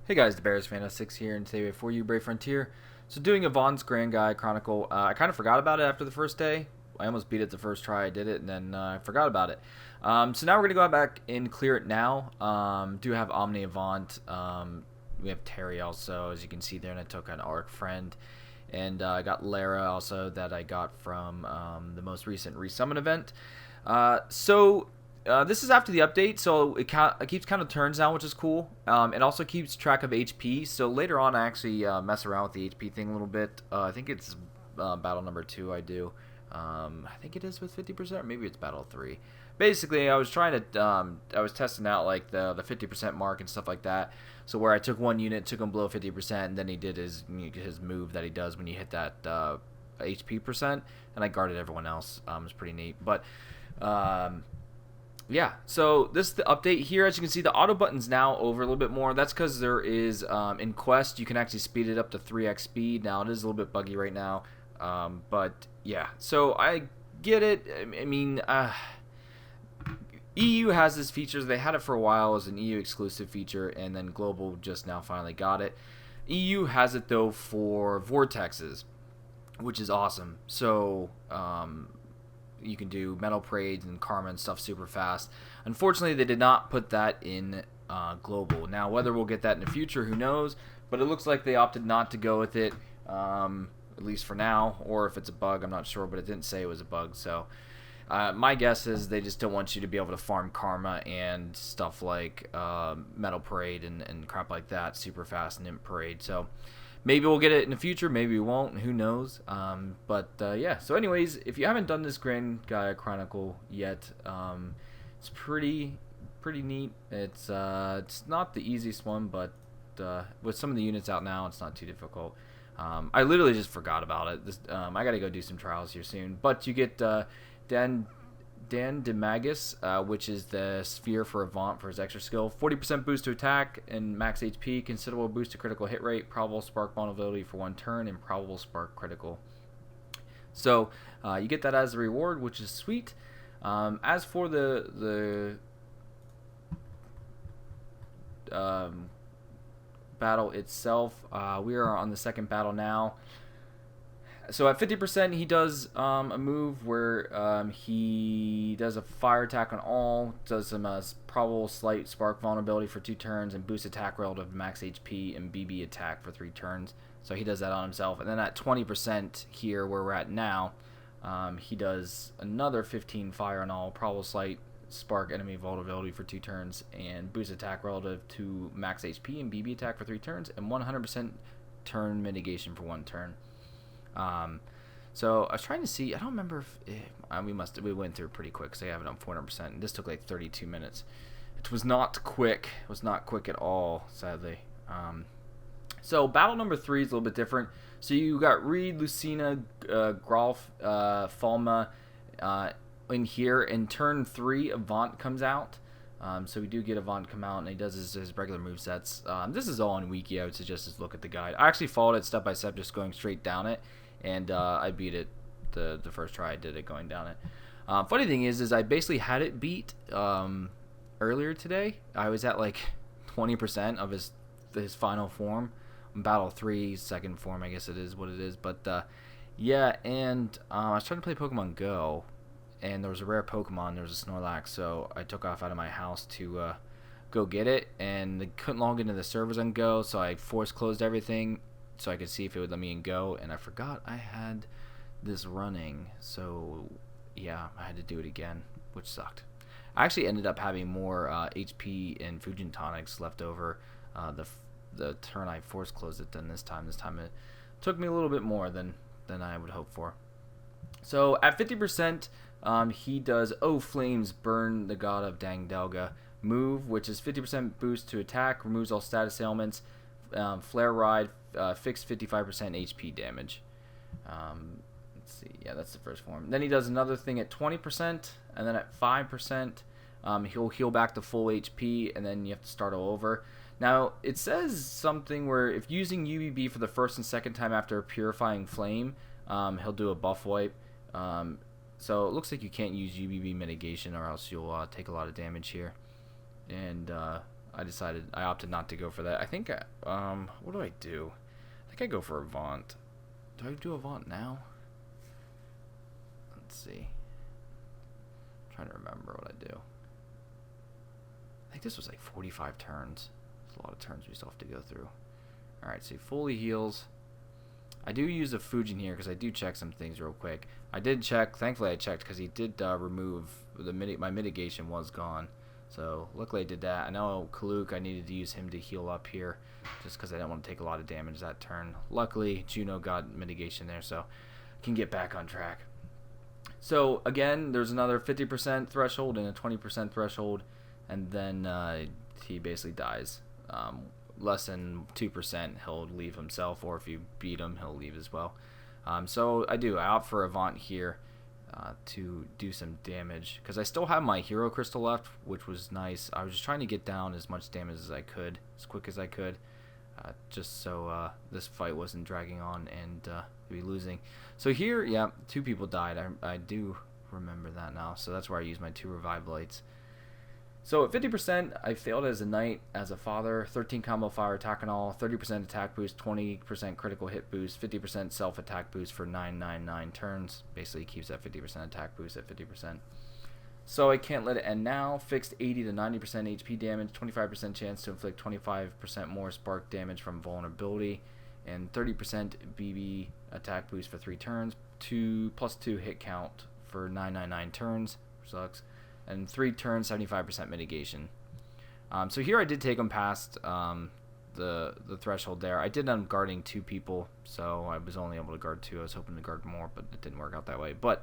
Hey guys, the Bears Fan 6 here, and today we have For You Brave Frontier. So doing Avant's Grand Gaia Chronicle, I kind of forgot about it after the first day. I almost beat it the first try I did it, and then I forgot about it. So now we're going to go back and clear it now. Do have Omni Avant. We have Terry also, as you can see there, and I took an Arc Friend. And I got Lara also that I got from the most recent Resummon event. This is after the update, so it keeps kind of turns now, which is cool. It also keeps track of HP, so later on I actually mess around with the HP thing a little bit. I think it's battle number 2 I do. I think it is with 50%, or maybe it's battle 3. Basically, I was trying to, I was testing out like the 50% mark and stuff like that. So where I took one unit, took him below 50%, and then he did his move that he does when you hit that HP percent, and I guarded everyone else. It was pretty neat, but. Yeah, so this is the update here. As you can see, the auto button's now over a little bit more. That's because there is, in Quest, you can actually speed it up to 3x speed. Now, it is a little bit buggy right now, but yeah. So, I get it. I mean, EU has this feature. They had it for a while as an EU exclusive feature, and then Global just now finally got it. EU has it, though, for vortexes, which is awesome. So, you can do metal parades and karma and stuff super fast. Unfortunately, they did not put that in global. Now, whether we'll get that in the future, who knows? But it looks like they opted not to go with it, at least for now. Or if it's a bug, I'm not sure, but it didn't say it was a bug. So my guess is they just don't want you to be able to farm karma and stuff like metal parade and crap like that super fast and imp parade. So maybe we'll get it in the future, maybe we won't, who knows. Yeah, so anyways, if you haven't done this Grand Gaia Chronicle yet, it's pretty neat. It's not the easiest one, but with some of the units out now, it's not too difficult. I literally just forgot about it. I gotta go do some trials here soon. But you get Dan Demagus, which is the sphere for Avant for his extra skill. 40% boost to attack and max HP, considerable boost to critical hit rate, probable spark vulnerability for 1 turn, and probable spark critical. So you get that as a reward, which is sweet. As for the battle itself, we are on the second battle now. So at 50%, he does a move where he does a fire attack on all, does some probable slight spark vulnerability for 2 turns, and boost attack relative to max HP and BB attack for 3 turns. So he does that on himself. And then at 20% here, where we're at now, he does another 15 fire on all, probable slight spark enemy vulnerability for 2 turns, and boost attack relative to max HP and BB attack for 3 turns, and 100% turn mitigation for 1 turn. So I was trying to see. I don't remember if we went through pretty quick because I have it on 400%. And this took like 32 minutes. It was not quick. It was not quick at all, sadly. So battle number 3 is a little bit different. So you got Reed, Lucina, Grolf, Falma in here. In turn 3, Avant comes out. So we do get Avant come out, and he does his regular movesets. This is all on Wiki. I would suggest just look at the guide. I actually followed it step by step, just going straight down it, and I beat it the first try I did it going down it. Funny thing is I basically had it beat earlier today. I was at like 20% of his final form. Battle 3, second form, I guess it is what it is. But yeah, and I was trying to play Pokemon Go, and there was a rare Pokemon. There was a Snorlax, so I took off out of my house to go get it, and they couldn't log into the servers on Go, so I force closed everything so I could see if it would let me in Go, and I forgot I had this running, so yeah, I had to do it again, which sucked. I actually ended up having more HP and Fujin tonics left over the turn I force closed it than this time. This time it took me a little bit more than I would hope for. So at 50%, he does Flames Burn the God of Dangdelga move, which is 50% boost to attack, removes all status ailments, Flare Ride, fixed 55% HP damage. Let's see, yeah, that's the first form. Then he does another thing at 20%, and then at 5%, he'll heal back to full HP, and then you have to start all over. Now, it says something where if using UVB for the first and second time after a Purifying Flame, he'll do a buff wipe. So it looks like you can't use UVB mitigation or else you'll take a lot of damage here. And I opted not to go for that. I think, what do I do? I think I go for Avant. Do I do Avant now? Let's see. I'm trying to remember what I do. I think this was like 45 turns. There's a lot of turns we still have to go through. Alright, so he fully heals. I do use a Fujin here because I do check some things real quick. I did check, thankfully I checked because he did remove, my mitigation was gone. So luckily I did that. I know Kaluk, I needed to use him to heal up here just because I didn't want to take a lot of damage that turn. Luckily Juno got mitigation there, so I can get back on track. So again, there's another 50% threshold and a 20% threshold, and then he basically dies. Less than 2%, he'll leave himself, or if you beat him, he'll leave as well. So I opt for Avant here to do some damage, because I still have my Hero Crystal left, which was nice. I was just trying to get down as much damage as I could, as quick as I could, just so this fight wasn't dragging on and be losing. So here, yeah, 2 people died. I do remember that now, so that's where I use my 2 revive lights. So at 50%, I failed as a knight, as a father, 13 combo fire attack and all, 30% attack boost, 20% critical hit boost, 50% self attack boost for 999 turns. Basically keeps that 50% attack boost at 50%. So I can't let it end now. Fixed 80 to 90% HP damage, 25% chance to inflict 25% more spark damage from vulnerability, and 30% BB attack boost for 3 turns, plus 2 hit count for 999 turns. Sucks. And 3 turns, 75% mitigation. So here I did take him past the threshold there. I did end up guarding 2 people, so I was only able to guard 2. I was hoping to guard more, but it didn't work out that way. But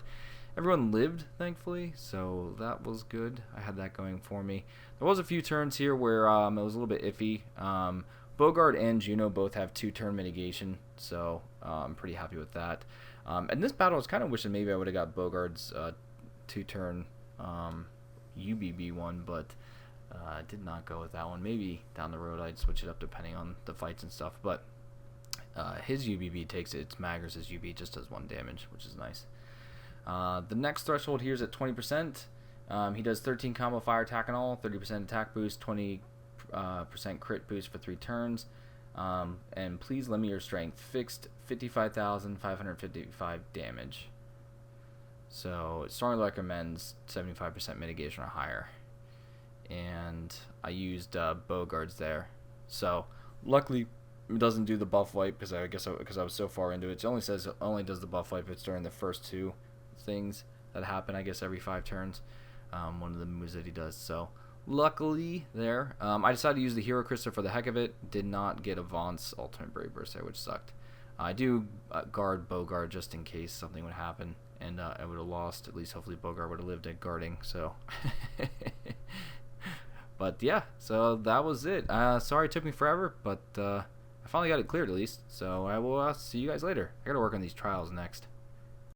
everyone lived, thankfully, so that was good. I had that going for me. There was a few turns here where it was a little bit iffy. Bogard and Juno both have 2-turn mitigation, so I'm pretty happy with that. And this battle, I was kind of wishing maybe I would have got Bogard's 2-turn UBB one, but I did not go with that one. Maybe down the road I'd switch it up depending on the fights and stuff, but his UBB takes its Maggers' UB, just does 1 damage, which is nice. The next threshold here is at 20%. He does 13 combo fire attack and all, 30% attack boost, 20% crit boost for 3 turns, and please lend me your strength. Fixed 55,555 damage. So it strongly recommends 75% mitigation or higher, and I used Bogard's there. So luckily it doesn't do the buff wipe, because I was so far into it. It only says it only does the buff wipe. It's during the first 2 things that happen, I guess, every 5 turns. One of the moves that he does. So luckily there, I decided to use the Hero Crystal for the heck of it. Did not get Avant's Ultimate Brave Burst there, which sucked. I do guard Bogard just in case something would happen, and I would have lost. At least hopefully Bogard would have lived at guarding. So, but yeah, so that was it. Sorry it took me forever, but I finally got it cleared at least. So I will see you guys later. I gotta work on these trials next.